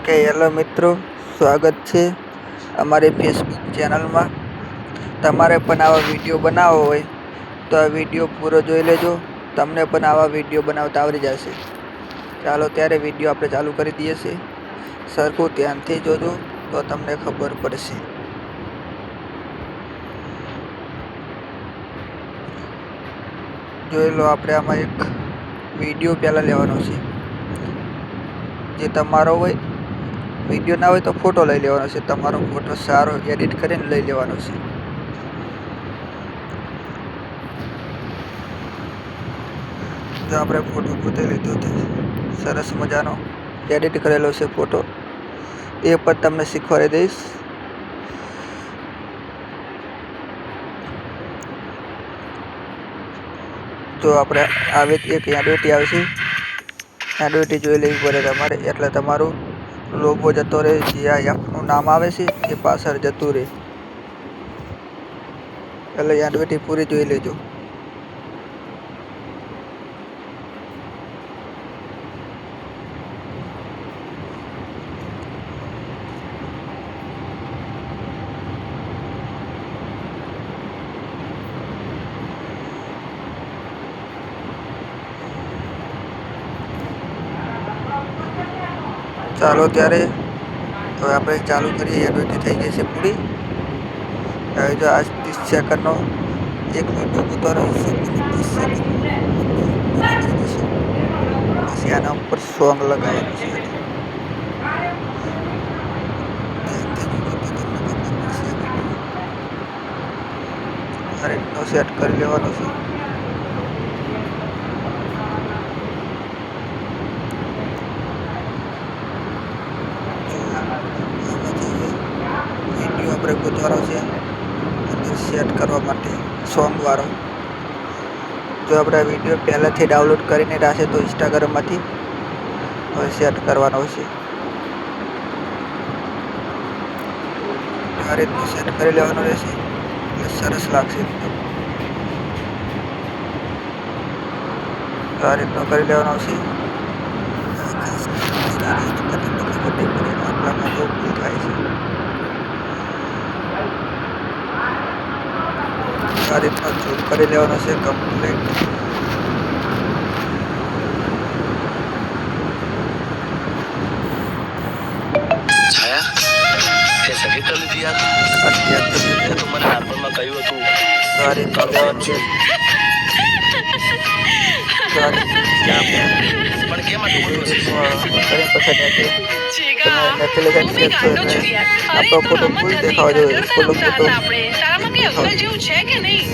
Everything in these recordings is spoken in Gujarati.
કે હેલો મિત્રો, સ્વાગત છે અમારી ફેસબુક ચેનલમાં. તમારે પણ આવા વિડીયો બનાવવો હોય તો આ વિડીયો પૂરો જોઈ લેજો. તમને પણ આવા વિડીયો બનાવતા આવડી જશે. ચાલો ત્યારે વિડીયો આપણે ચાલુ કરી દઈએ છીએ. સરખું ધ્યાનથી જોજો તો તમને ખબર પડશે. જોઈ લો, આપણે આમાં એક વિડીયો પહેલાં લેવાનો છે. જે તમારો હોય, વિડીયો ના હોય તો ફોટો લઈ લેવાનો છે. તમારો ફોટો સારો એડિટ કરીને લઈ લેવાનો છે. જો આપણે ફોટો પોતે લીધો છે, સરસ મજાનો એડિટ કરેલો છે ફોટો, એ પણ તમને શીખવાડી દઈશ. જો આપણે આવે એક એડવેટી આવશે, એડવેટી જોઈ લેવી પડે તમારે. એટલે તમારું લોગો જતો રહે, જે આ એપનું નામ આવે છે એ પાછળ જતું રહે. એટલે એડવેટી પૂરી જોઈ લેજો. ચાલો ત્યારે હવે આપણે ચાલુ કરીએ. એડવેટી થઈ ગઈ છે પૂરી. હવે જો આ 30 સેકન્ડનો એક વિડીયો ઉતારો છે, 30 સેકન્ડ પછી આના ઉપર સોંગ લગાવવાનું છે. આ રીતનો સેટ કરી લેવાનો છે. વિડીયો આપણે ગોતવાનો છે અંદર સેટ કરવા માટે સોંગ વાળો. જો આપણે આ વિડીયો પહેલાંથી ડાઉનલોડ કરીને રાખે તો ઇન્સ્ટાગ્રામમાંથી હવે સેટ કરવાનો છે. આ રીતનું સેટ કરી લેવાનું રહેશે એટલે સરસ લાગશે. આ રીતનું કરી લેવાનું છે. આટલામાં બહુ ભૂલ થાય છે. આ રીતનો ઝૂમ કરી લેવાનો છે કમ્પ્લીટ. સગી કરી લીધી યાર. તો મને નાનપણમાં કહ્યું હતું. આ રીતનું લેવાનું છે. પણ કેમ આટલું બધું હશે? આપણો ફોટો ફૂલ દેખાવા જોઈએ. ફૂલ ફોટો છે કે નહીં?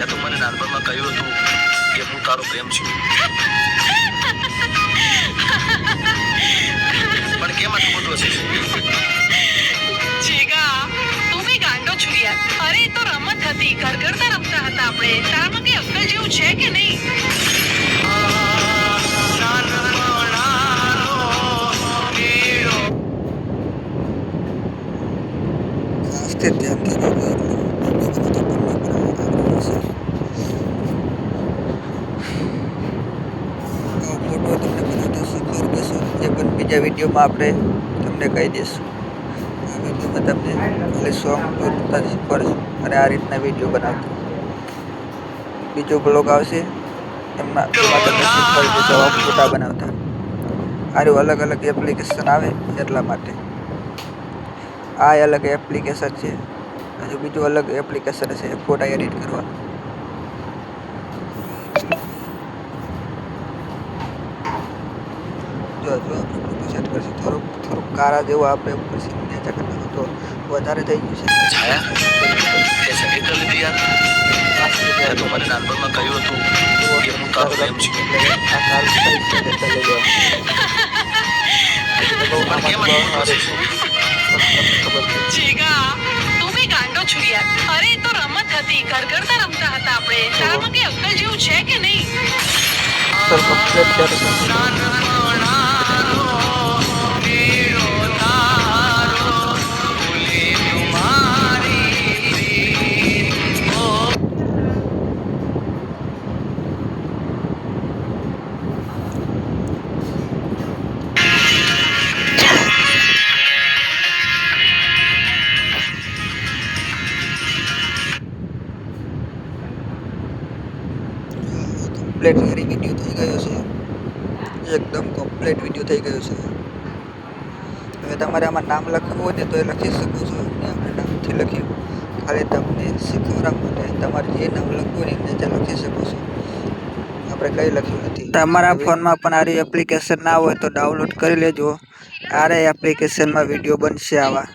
તો મને નાનપણમાં કહ્યું હતું કે હું તારો પ્રેમ છું. પણ કેમ આટલું બધું હશે? તું બી ગાંડો છું યાર. અરે એ તો રમત હતી, ઘર ઘરના રમતા હતા આપણે. તારામાં કઈ અક્કલ જેવું છે કે નહીં? બીજા વિડીયોમાં આપણે તમને કહી દઈશું. આ વિડીયોમાં તમને ખાલી સોંગ જોતા શીખવાડશું અને આ રીતના વિડીયો બનાવતા. બીજો બ્લોગ આવશે એમાં તમને શીખવાડી દઈશું આવા ફોટા બનાવતા. આરું અલગ અલગ એપ્લિકેશન આવે એટલા માટે. આ અલગ એપ્લિકેશન છે હજુ બીજું અલગ એપ્લિકેશન છે ફોટા એડિટ કરવાનું. જો આપણે ફોટો સેટ કરશું થોડુંક કાળા જેવું આપણે પછી નેચર કરી નાખો તો વધારે થઈ ગયું છે. છાયા તે સહી કરી લીધી યાર. તે તો મને નાનપણમાં કહ્યું હતું કે હું તારો પ્રેમ છું. આ કાળું થઈ છે એટલે લઈ લો. પણ કેમ આટલું ખબર છે? ખબર છે. જીગા તું બી ગાંડો છું યાર. અરે એ તો રમત હતી ઘર ઘરતા રમતા હતા આપણે. તારામાં કઈ અક્કલ જેવું છે કે નહીં? સર કમ્પ્લીટ ત્યારે કમ્પ્લીટ કરી વિડીયો થઈ ગયો છે. એકદમ કમ્પ્લીટ વિડીયો થઈ ગયો છે. હવે તમારે આમાં નામ લખવું હોય ને તો એ લખી શકો છો. આપણે નામથી લખ્યું ખાલી તમને શીખવવા માટે તમારે જે નામ લખવું હોય ને નીચે લખી શકો છો. આપણે કંઈ લખ્યું નથી. તમારા ફોનમાં પણ આરી એપ્લિકેશન ના હોય તો ડાઉનલોડ કરી લેજો. આરે એપ્લિકેશનમાં વિડીયો બનશે આવા.